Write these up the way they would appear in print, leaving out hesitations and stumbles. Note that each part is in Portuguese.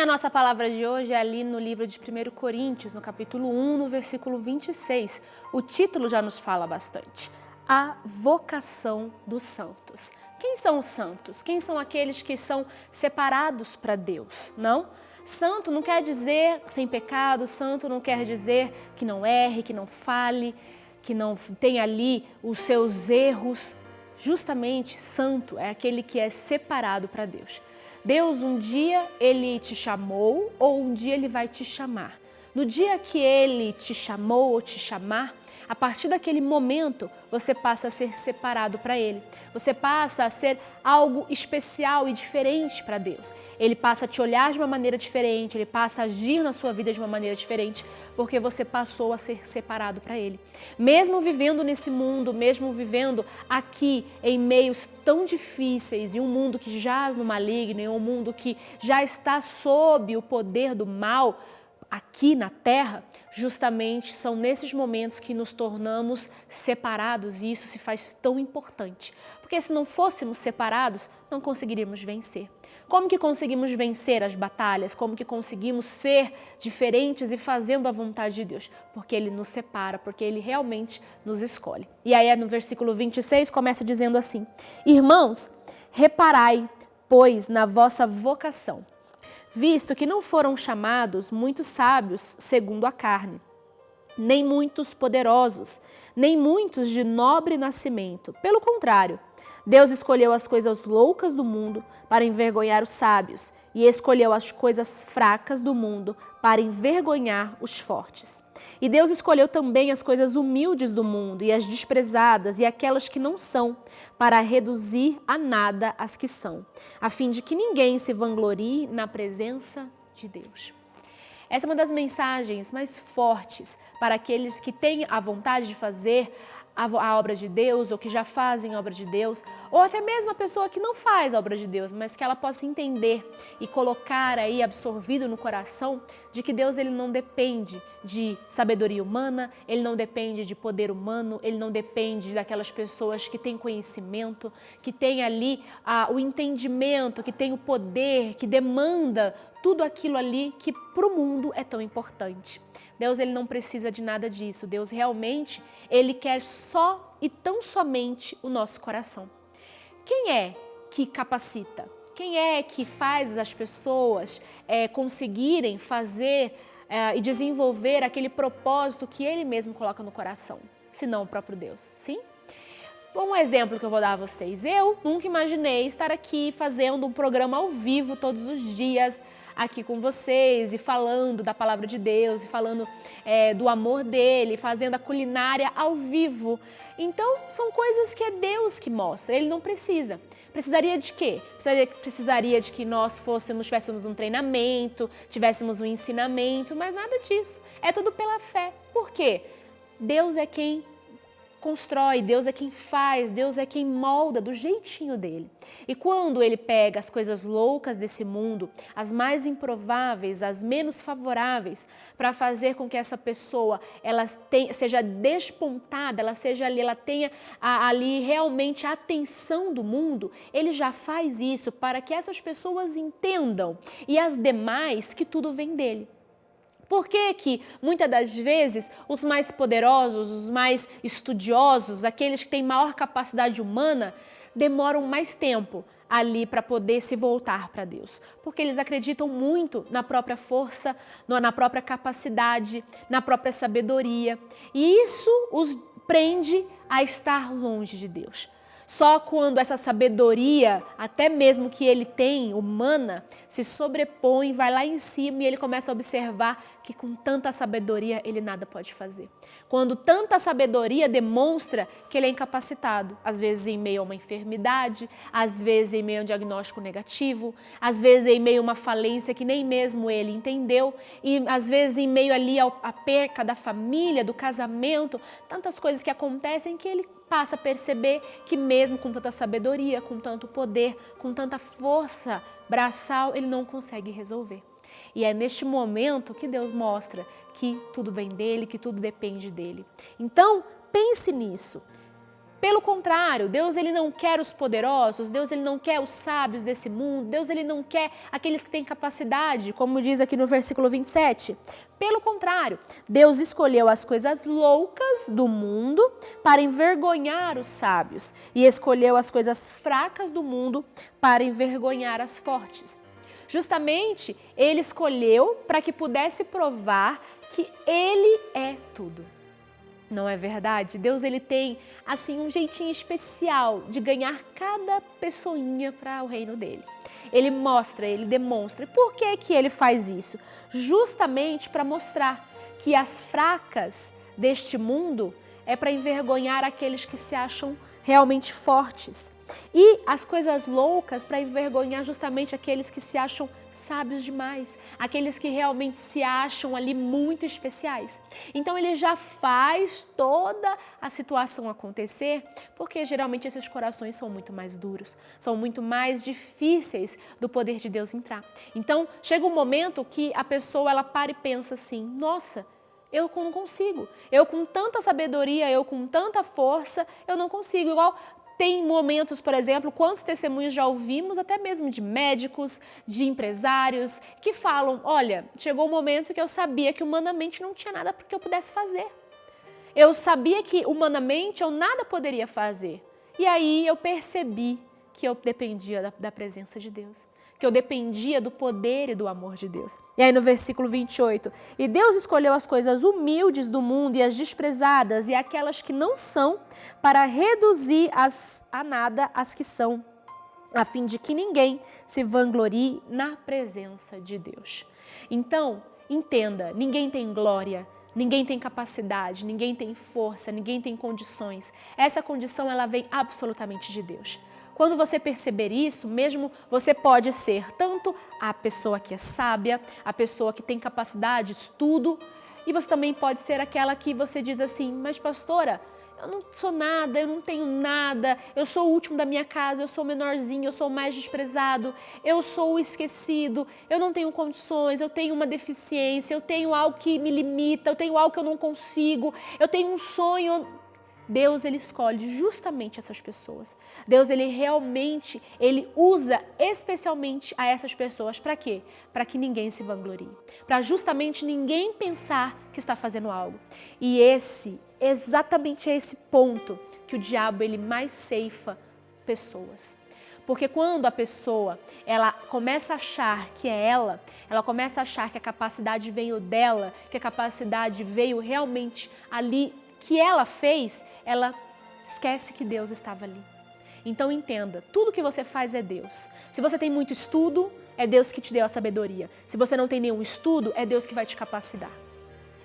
nossa palavra de hoje é ali no livro de 1 Coríntios, no capítulo 1, no versículo 26. O título já nos fala bastante. A vocação dos santos. Quem são os santos? Quem são aqueles que são separados para Deus? Não? Santo não quer dizer sem pecado, santo não quer dizer que não erre, que não fale, que não tenha ali os seus erros. Justamente, santo é aquele que é separado para Deus. Deus um dia Ele te chamou ou um dia Ele vai te chamar. No dia que Ele te chamou ou te chamar, a partir daquele momento você passa a ser separado para Ele. Você passa a ser algo especial e diferente para Deus. Ele passa a te olhar de uma maneira diferente, Ele passa a agir na sua vida de uma maneira diferente, porque você passou a ser separado para Ele. Mesmo vivendo nesse mundo, mesmo vivendo aqui em meios tão difíceis e um mundo que jaz no maligno, e um mundo que já está sob o poder do mal, aqui na Terra, justamente são nesses momentos que nos tornamos separados e isso se faz tão importante. Porque se não fôssemos separados, não conseguiríamos vencer. Como que conseguimos vencer as batalhas? Como que conseguimos ser diferentes e fazendo a vontade de Deus? Porque Ele nos separa, porque Ele realmente nos escolhe. E aí no versículo 26 começa dizendo assim: Irmãos, reparai, pois, na vossa vocação, visto que não foram chamados muitos sábios segundo a carne, nem muitos poderosos, nem muitos de nobre nascimento. Pelo contrário, Deus escolheu as coisas loucas do mundo para envergonhar os sábios, e escolheu as coisas fracas do mundo para envergonhar os fortes. E Deus escolheu também as coisas humildes do mundo e as desprezadas e aquelas que não são, para reduzir a nada as que são, a fim de que ninguém se vanglorie na presença de Deus. Essa é uma das mensagens mais fortes para aqueles que têm a vontade de fazer a obra de Deus, ou que já fazem a obra de Deus, ou até mesmo a pessoa que não faz a obra de Deus, mas que ela possa entender e colocar aí absorvido no coração de que Deus ele não depende de sabedoria humana, Ele não depende de poder humano, Ele não depende daquelas pessoas que têm conhecimento, que têm ali o entendimento, que têm o poder, que demanda tudo aquilo ali que para o mundo é tão importante. Deus ele não precisa de nada disso. Deus realmente ele quer só e tão somente o nosso coração. Quem é que capacita? Quem é que faz as pessoas conseguirem fazer e desenvolver aquele propósito que Ele mesmo coloca no coração? Senão o próprio Deus, sim? Um exemplo que eu vou dar a vocês. Eu nunca imaginei estar aqui fazendo um programa ao vivo todos os dias, aqui com vocês e falando da palavra de Deus, e falando do amor dele, fazendo a culinária ao vivo. Então, são coisas que é Deus que mostra, Ele não precisa. Precisaria de quê? Precisaria de que nós tivéssemos um treinamento, tivéssemos um ensinamento, mas nada disso. É tudo pela fé. Por quê? Deus é quem constrói, Deus é quem faz, Deus é quem molda do jeitinho dele. E quando ele pega as coisas loucas desse mundo, as mais improváveis, as menos favoráveis, para fazer com que essa pessoa seja despontada, ela tenha ali realmente a atenção do mundo, ele já faz isso para que essas pessoas entendam e as demais que tudo vem dele. Por que que, muitas das vezes, os mais poderosos, os mais estudiosos, aqueles que têm maior capacidade humana, demoram mais tempo ali para poder se voltar para Deus? Porque eles acreditam muito na própria força, na própria capacidade, na própria sabedoria. E isso os prende a estar longe de Deus. Só quando essa sabedoria, até mesmo que ele tem, humana, se sobrepõe, vai lá em cima e ele começa a observar que com tanta sabedoria ele nada pode fazer. Quando tanta sabedoria demonstra que ele é incapacitado, às vezes em meio a uma enfermidade, às vezes em meio a um diagnóstico negativo, às vezes em meio a uma falência que nem mesmo ele entendeu, e às vezes em meio ali à perca da família, do casamento, tantas coisas que acontecem que ele passa a perceber que mesmo com tanta sabedoria, com tanto poder, com tanta força braçal, ele não consegue resolver. E é neste momento que Deus mostra que tudo vem dele, que tudo depende dele. Então, pense nisso. Pelo contrário, Deus ele não quer os poderosos, Deus ele não quer os sábios desse mundo, Deus ele não quer aqueles que têm capacidade, como diz aqui no versículo 27. Pelo contrário, Deus escolheu as coisas loucas do mundo para envergonhar os sábios e escolheu as coisas fracas do mundo para envergonhar as fortes. Justamente, ele escolheu para que pudesse provar que ele é tudo. Não é verdade? Deus ele tem assim um jeitinho especial de ganhar cada pessoinha para o reino dele. Ele mostra, ele demonstra. E por que que ele faz isso? Justamente para mostrar que as fracas deste mundo é para envergonhar aqueles que se acham realmente fortes. E as coisas loucas para envergonhar justamente aqueles que se acham sábios demais, aqueles que realmente se acham ali muito especiais. Então ele já faz toda a situação acontecer, porque geralmente esses corações são muito mais duros, são muito mais difíceis do poder de Deus entrar. Então chega um momento que a pessoa ela para e pensa assim, nossa, eu não consigo, eu com tanta sabedoria, eu com tanta força, eu não consigo, igual... Tem momentos, por exemplo, quantos testemunhos já ouvimos, até mesmo de médicos, de empresários, que falam, olha, chegou um momento que eu sabia que humanamente não tinha nada que eu pudesse fazer. Eu sabia que humanamente eu nada poderia fazer. E aí eu percebi que eu dependia da presença de Deus, que eu dependia do poder e do amor de Deus. E aí no versículo 28, e Deus escolheu as coisas humildes do mundo e as desprezadas e aquelas que não são, para reduzir a nada as que são, a fim de que ninguém se vanglorie na presença de Deus. Então, entenda, ninguém tem glória, ninguém tem capacidade, ninguém tem força, ninguém tem condições. Essa condição ela vem absolutamente de Deus. Quando você perceber isso, mesmo você pode ser tanto a pessoa que é sábia, a pessoa que tem capacidade, estudo, e você também pode ser aquela que você diz assim, mas pastora, eu não sou nada, eu não tenho nada, eu sou o último da minha casa, eu sou o menorzinho, eu sou o mais desprezado, eu sou o esquecido, eu não tenho condições, eu tenho uma deficiência, eu tenho algo que me limita, eu tenho algo que eu não consigo, eu tenho um sonho... Deus, ele escolhe justamente essas pessoas. Deus, ele realmente, ele usa especialmente a essas pessoas. Para quê? Para que ninguém se vanglorie. Para justamente ninguém pensar que está fazendo algo. E exatamente esse ponto que o diabo, ele mais ceifa pessoas. Porque quando a pessoa, ela começa a achar que é ela começa a achar que a capacidade veio dela, que a capacidade veio realmente ali, que ela fez, ela esquece que Deus estava ali. Então entenda, tudo que você faz é Deus. Se você tem muito estudo, é Deus que te deu a sabedoria. Se você não tem nenhum estudo, é Deus que vai te capacitar.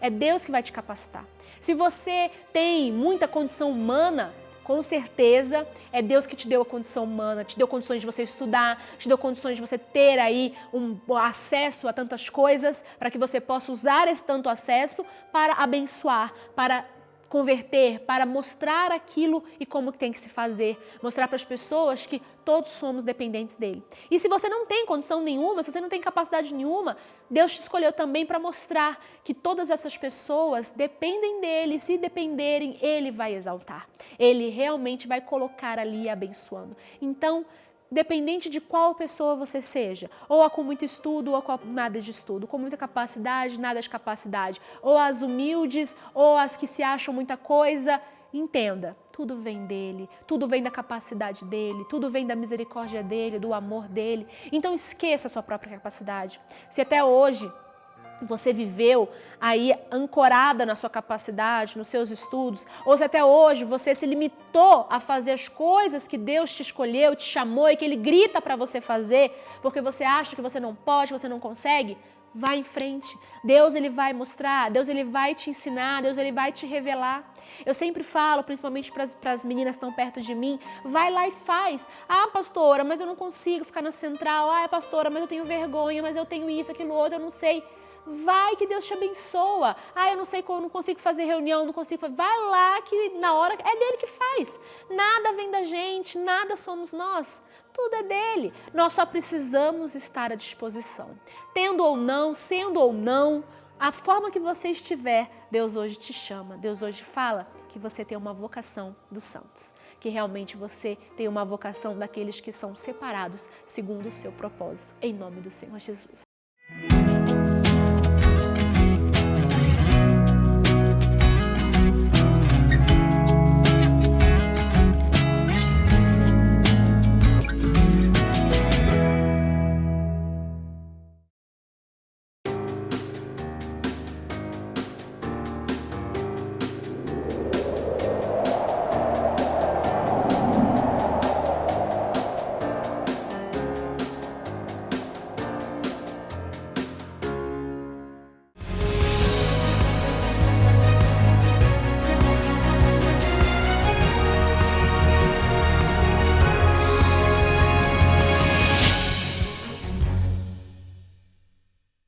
É Deus que vai te capacitar. Se você tem muita condição humana, com certeza é Deus que te deu a condição humana, te deu condições de você estudar, te deu condições de você ter aí um acesso a tantas coisas, para que você possa usar esse tanto acesso para abençoar, para converter, para mostrar aquilo e como tem que se fazer, mostrar para as pessoas que todos somos dependentes dele. E se você não tem condição nenhuma, se você não tem capacidade nenhuma, Deus te escolheu também para mostrar que todas essas pessoas dependem dele, e se dependerem, ele vai exaltar. Ele realmente vai colocar ali abençoando. Então, dependente de qual pessoa você seja, ou a com muito estudo, ou a com nada de estudo, com muita capacidade, nada de capacidade, ou as humildes, ou as que se acham muita coisa, entenda, tudo vem dele, tudo vem da capacidade dele, tudo vem da misericórdia dele, do amor dele. Então esqueça a sua própria capacidade. Se até hoje você viveu aí ancorada na sua capacidade, nos seus estudos, ou se até hoje você se limitou a fazer as coisas que Deus te escolheu, te chamou e que Ele grita para você fazer, porque você acha que você não pode, que você não consegue, vá em frente. Deus, Ele vai mostrar, Deus, Ele vai te ensinar, Deus, Ele vai te revelar. Eu sempre falo, principalmente para as meninas que estão perto de mim, vai lá e faz. Ah, pastora, mas eu não consigo ficar na central. Ah, pastora, mas eu tenho vergonha, mas eu tenho isso, aquilo, outro, eu não sei. Vai que Deus te abençoa. Ah, eu não sei como, não consigo fazer reunião, não consigo fazer. Vai lá que na hora é dele que faz. Nada vem da gente, nada somos nós. Tudo é dele. Nós só precisamos estar à disposição. Tendo ou não, sendo ou não, A forma que você estiver, Deus hoje te chama, Deus hoje fala que você tem uma vocação dos santos, que realmente você tem uma vocação daqueles que são separados segundo o seu propósito, em nome do Senhor Jesus.